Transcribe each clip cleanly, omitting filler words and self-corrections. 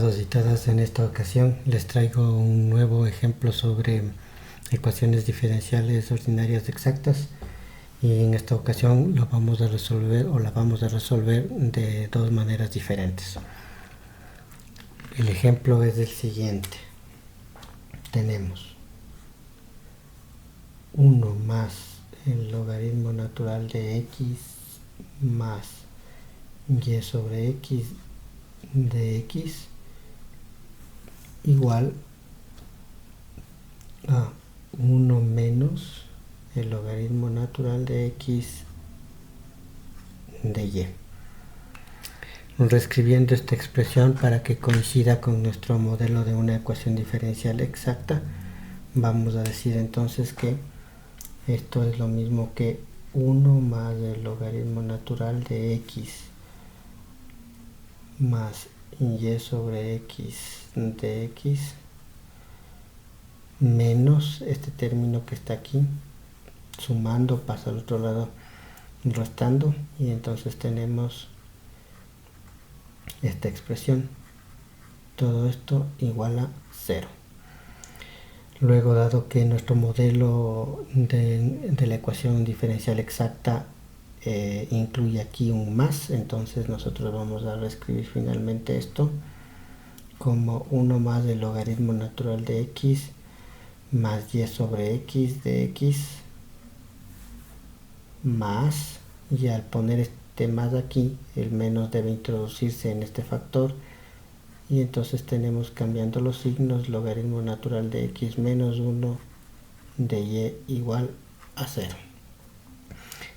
todos y todas, en esta ocasión les traigo un nuevo ejemplo sobre ecuaciones diferenciales ordinarias exactas, y en esta ocasión lo vamos a resolver o la vamos a resolver de dos maneras diferentes. El ejemplo es el siguiente: tenemos 1 más el logaritmo natural de x más y sobre x de x igual a 1 menos el logaritmo natural de x de y. Reescribiendo esta expresión para que coincida con nuestro modelo de una ecuación diferencial exacta, vamos a decir entonces que esto es lo mismo que 1 más el logaritmo natural de x más y sobre x de x menos este término que está aquí, sumando pasa al otro lado restando, y entonces tenemos esta expresión, todo esto igual a 0. Luego, dado que nuestro modelo de la ecuación diferencial exacta incluye aquí un más, entonces nosotros vamos a reescribir finalmente esto como 1 más el logaritmo natural de x más y sobre x de x más, y al poner este más aquí, el menos debe introducirse en este factor, y entonces tenemos, cambiando los signos, logaritmo natural de x menos 1 de y igual a 0.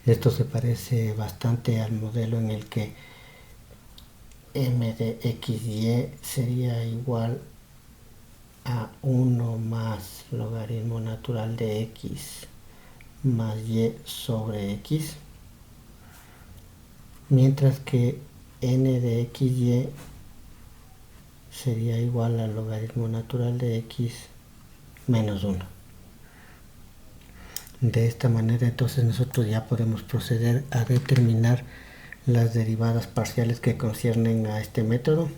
Esto se parece bastante al modelo en el que m de xy sería igual a 1 más logaritmo natural de x más y sobre x, mientras que n de xy sería igual al logaritmo natural de x menos 1. De esta manera entonces nosotros ya podemos proceder a determinar las derivadas parciales que conciernen a este método.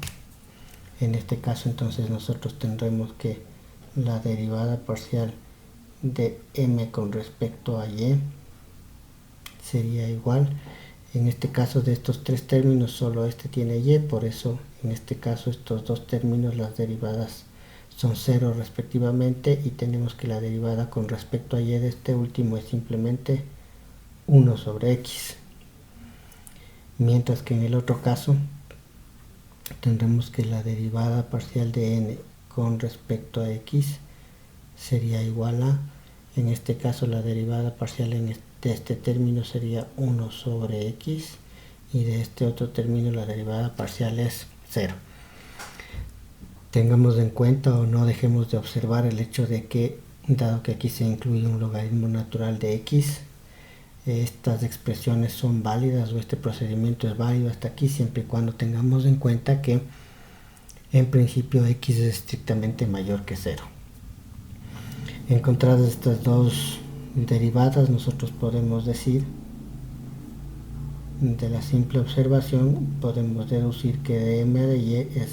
En este caso entonces nosotros tendremos que la derivada parcial de m con respecto a y sería igual, en este caso de estos tres términos solo este tiene y, por eso en este caso estos dos términos las derivadas son 0 respectivamente, y tenemos que la derivada con respecto a y de este último es simplemente 1 sobre x, mientras que en el otro caso tendremos que la derivada parcial de n con respecto a x sería igual a, en este caso la derivada parcial de este término sería 1 sobre x, y de este otro término la derivada parcial es 0. Tengamos en cuenta o no dejemos de observar el hecho de que, dado que aquí se incluye un logaritmo natural de x, estas expresiones son válidas, o este procedimiento es válido hasta aquí, siempre y cuando tengamos en cuenta que en principio x es estrictamente mayor que 0. Encontradas estas dos derivadas, nosotros podemos decir, de la simple observación, podemos deducir que dm de y es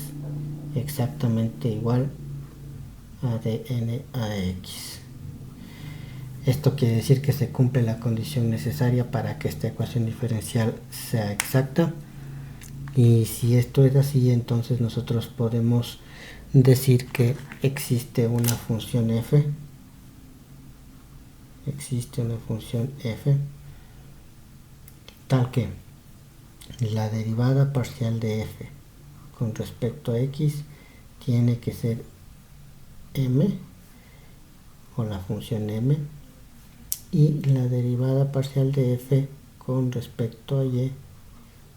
exactamente igual a dn a de x. Esto quiere decir que se cumple la condición necesaria para que esta ecuación diferencial sea exacta, y si esto es así, entonces nosotros podemos decir que existe una función f tal que la derivada parcial de f con respecto a x tiene que ser m, o la función m, y la derivada parcial de f con respecto a y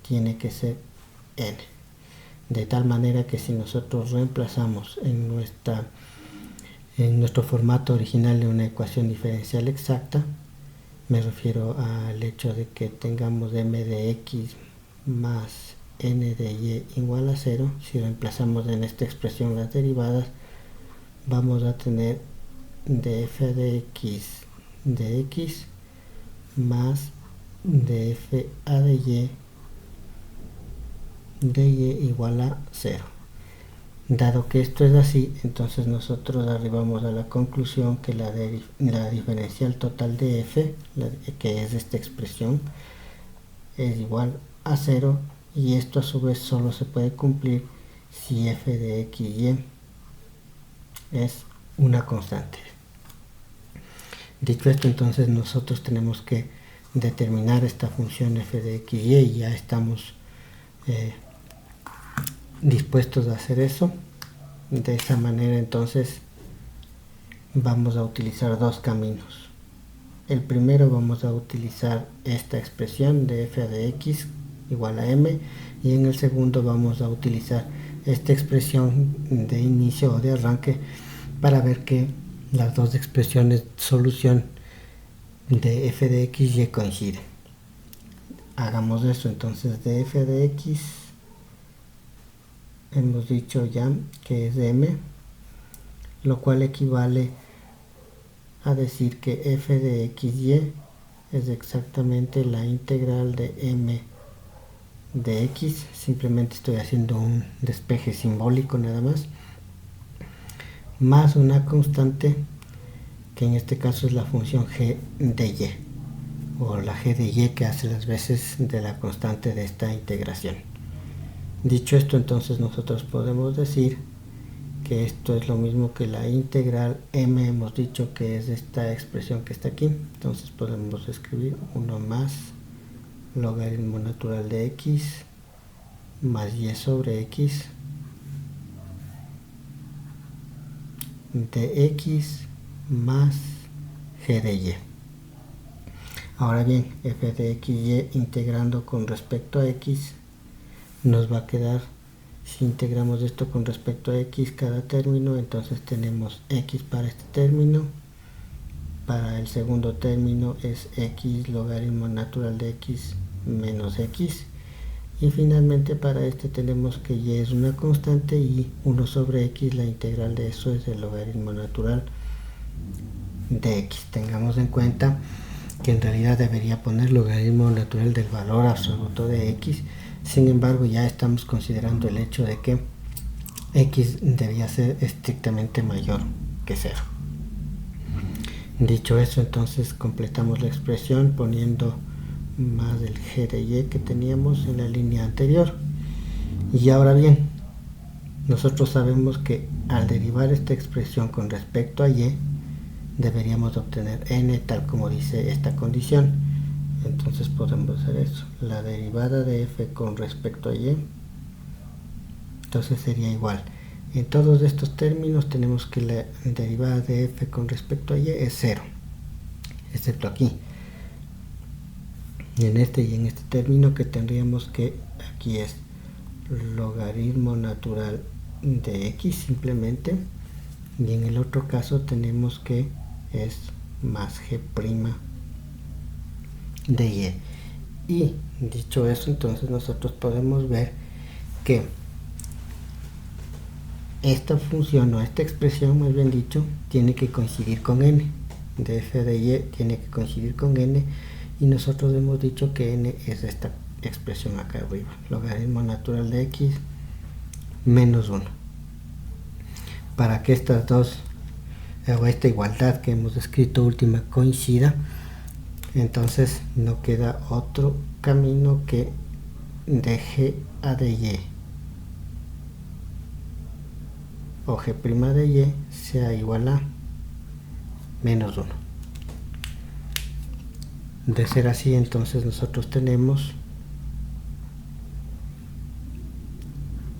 tiene que ser n, de tal manera que si nosotros reemplazamos en nuestro formato original de una ecuación diferencial exacta, me refiero al hecho de que tengamos m de x más n de y igual a 0, si reemplazamos en esta expresión las derivadas, vamos a tener df de x más df a de y igual a 0. Dado que esto es así, entonces nosotros arribamos a la conclusión que la diferencial total de f, que es esta expresión, es igual a 0, y esto a su vez solo se puede cumplir si f de x y es una constante. Dicho esto, entonces nosotros tenemos que determinar esta función f de x y ya estamos dispuestos a hacer eso. De esa manera entonces vamos a utilizar dos caminos. El primero vamos a utilizar esta expresión de f de x igual a m, y en el segundo vamos a utilizar esta expresión de inicio o de arranque para ver que las dos expresiones de solución de f de x y coinciden. Hagamos eso. Entonces de f de x hemos dicho ya que es m, lo cual equivale a decir que f de x y es exactamente la integral de m de x. Simplemente estoy haciendo un despeje simbólico nada más, más una constante que en este caso es la función g de y, o la g de y que hace las veces de la constante de esta integración. Dicho esto, entonces nosotros podemos decir que esto es lo mismo que la integral m, hemos dicho que es esta expresión que está aquí. Entonces podemos escribir 1 más logaritmo natural de x más y sobre x de x más g de y. Ahora bien, f de x y integrando con respecto a x nos va a quedar, si integramos esto con respecto a x cada término, entonces tenemos x para este término, para el segundo término es x logaritmo natural de x menos x, y finalmente para este tenemos que y es una constante y 1 sobre x, la integral de eso es el logaritmo natural de x. Tengamos en cuenta que en realidad debería poner logaritmo natural del valor absoluto de x. Sin embargo, ya estamos considerando el hecho de que x debía ser estrictamente mayor que 0. Dicho eso, entonces completamos la expresión poniendo más el g de y que teníamos en la línea anterior. Y ahora bien, nosotros sabemos que al derivar esta expresión con respecto a y, deberíamos obtener n tal como dice esta condición. Entonces podemos hacer eso, la derivada de f con respecto a y, entonces sería igual. En todos estos términos tenemos que la derivada de f con respecto a y es 0, excepto aquí. En este y en este término que tendríamos que aquí es logaritmo natural de x simplemente, y en el otro caso tenemos que es más g' de y. Y dicho eso, entonces nosotros podemos ver que esta función o esta expresión, más bien dicho, tiene que coincidir con n, de f de y tiene que coincidir con n, y nosotros hemos dicho que n es esta expresión acá arriba, logaritmo natural de x menos 1. Para que estas dos, o esta igualdad que hemos escrito última coincida, entonces no queda otro camino que de g a de y o g' de y sea igual a menos 1. De ser así, entonces nosotros tenemos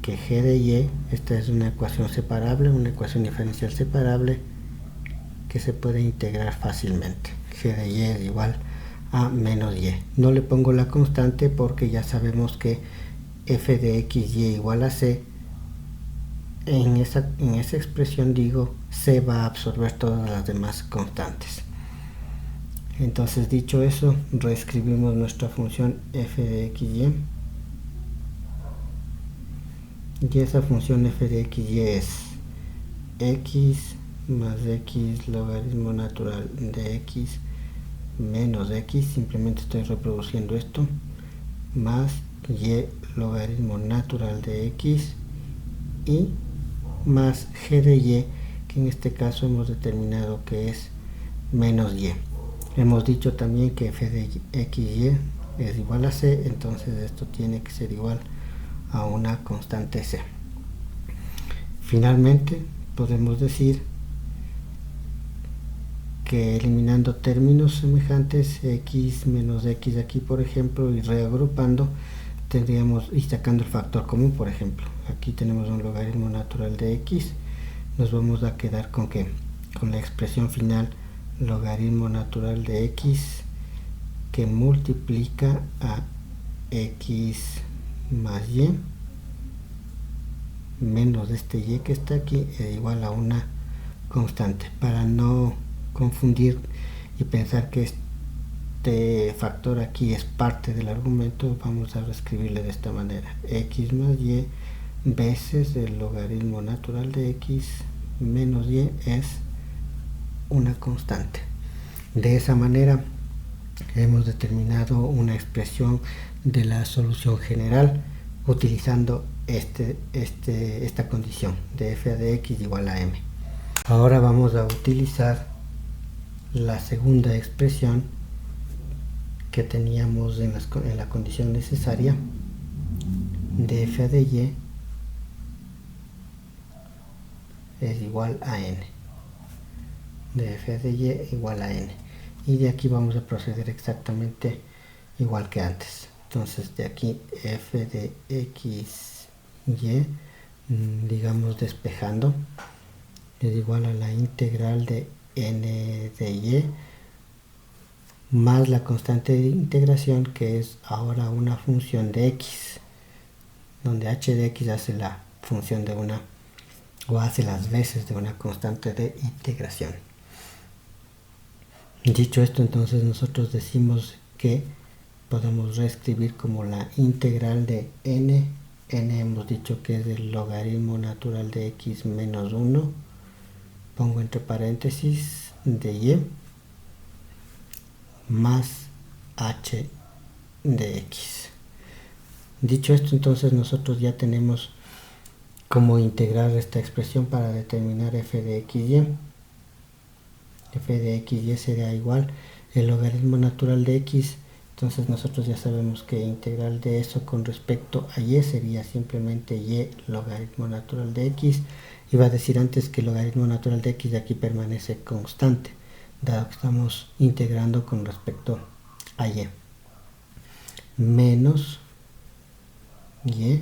que g de y, esta es una ecuación separable, una ecuación diferencial separable que se puede integrar fácilmente. G de y es igual a menos y. No le pongo la constante porque ya sabemos que f de x y igual a c. En esa expresión digo, c va a absorber todas las demás constantes. Entonces, dicho eso, reescribimos nuestra función f de x y esa función f de x y es x más x logaritmo natural de x menos x, simplemente estoy reproduciendo esto, más y logaritmo natural de x, y más g de y, que en este caso hemos determinado que es menos y. Hemos dicho también que f de xy es igual a c, entonces esto tiene que ser igual a una constante c. Finalmente podemos decir que eliminando términos semejantes, x menos x aquí por ejemplo, y reagrupando, tendríamos, y sacando el factor común, por ejemplo, aquí tenemos un logaritmo natural de x, nos vamos a quedar con que con la expresión final logaritmo natural de x que multiplica a x más y menos este y que está aquí es igual a una constante. Para no confundir y pensar que este factor aquí es parte del argumento, vamos a reescribirle de esta manera: x más y veces el logaritmo natural de x menos y es una constante. De esa manera hemos determinado una expresión de la solución general utilizando esta condición de f de x igual a m. Ahora vamos a utilizar la segunda expresión que teníamos en la condición necesaria de f de y es igual a n, de f de y igual a n, y de aquí vamos a proceder exactamente igual que antes. Entonces de aquí f de x y, digamos despejando, es igual a la integral de n de y más la constante de integración, que es ahora una función de x, donde h de x hace la función de una, o hace las veces de una constante de integración. Dicho esto, entonces nosotros decimos que podemos reescribir como la integral de n hemos dicho que es el logaritmo natural de x menos 1, pongo entre paréntesis, de y más h de x. Dicho esto, entonces nosotros ya tenemos cómo integrar esta expresión para determinar f de xy. F de xy será igual el logaritmo natural de x. Entonces nosotros ya sabemos que integral de eso con respecto a y sería simplemente y logaritmo natural de x. Iba a decir antes que el logaritmo natural de x de aquí permanece constante, dado que estamos integrando con respecto a y. Menos y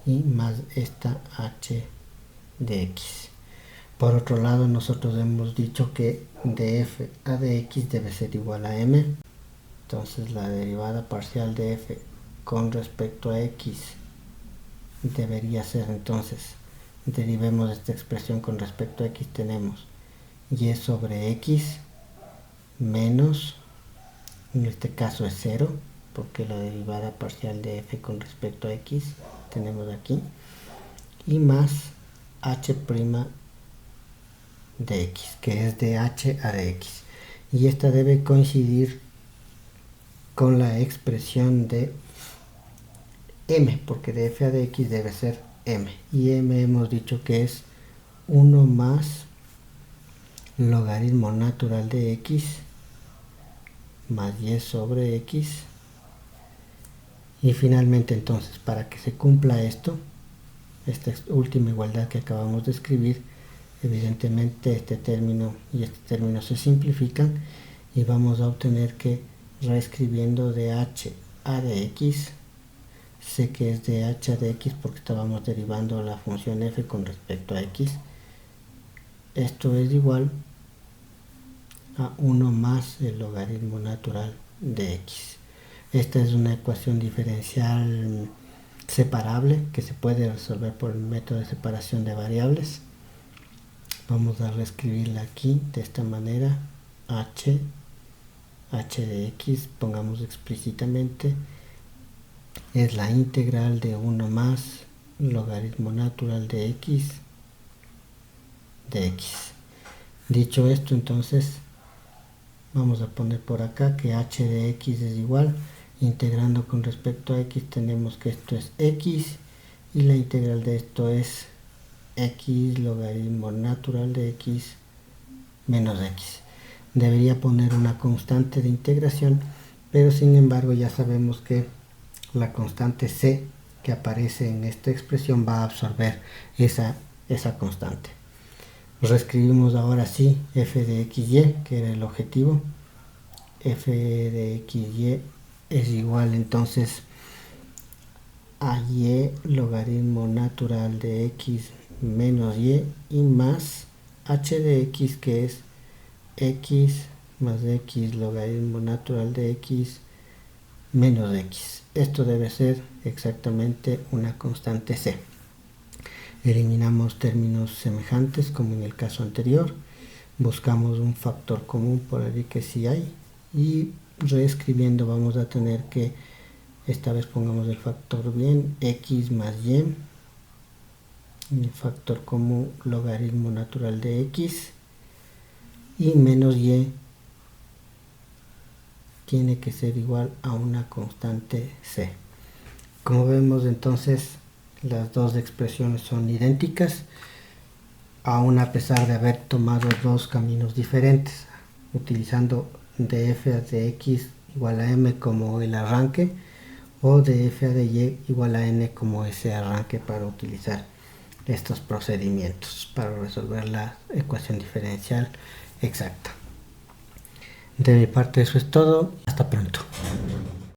más esta h de x. Por otro lado, nosotros hemos dicho que de f a de x debe ser igual a m. Entonces la derivada parcial de f con respecto a x debería ser, entonces, derivemos esta expresión con respecto a x, tenemos y sobre x menos, en este caso es 0, porque la derivada parcial de f con respecto a x tenemos aquí, y más h' de x, que es de h a de x, y esta debe coincidir con la expresión de m, porque de f a de x debe ser m, y m hemos dicho que es 1 más logaritmo natural de x más y sobre x. Y finalmente, entonces, para que se cumpla esto, esta última igualdad que acabamos de escribir, evidentemente este término y este término se simplifican y vamos a obtener que, reescribiendo de h a de x, sé que es de h a de x porque estábamos derivando la función f con respecto a x, esto es igual a 1 más el logaritmo natural de x. Esta es una ecuación diferencial separable que se puede resolver por el método de separación de variables. Vamos a reescribirla aquí de esta manera: h de x, pongamos explícitamente, es la integral de 1 más logaritmo natural de x de x. Dicho esto, entonces vamos a poner por acá que h de x es igual, integrando con respecto a x tenemos que esto es x y la integral de esto es x logaritmo natural de x menos x. Debería poner una constante de integración, pero sin embargo ya sabemos que la constante c que aparece en esta expresión va a absorber esa constante. Reescribimos ahora sí f de xy, que era el objetivo. F de xy es igual entonces a y logaritmo natural de x menos y más h de x, que es x más x logaritmo natural de x menos x. Esto debe ser exactamente una constante c. Eliminamos términos semejantes como en el caso anterior. Buscamos un factor común por allí que sí hay. Y reescribiendo vamos a tener que, esta vez pongamos el factor bien, x más y. El factor común logaritmo natural de x. Y menos y tiene que ser igual a una constante c. Como vemos entonces, las dos expresiones son idénticas, aún a pesar de haber tomado dos caminos diferentes, utilizando de f de x igual a m como el arranque, o de f de y igual a n como ese arranque, para utilizar estos procedimientos para resolver la ecuación diferencial exacta. De mi parte eso es todo. Hasta pronto.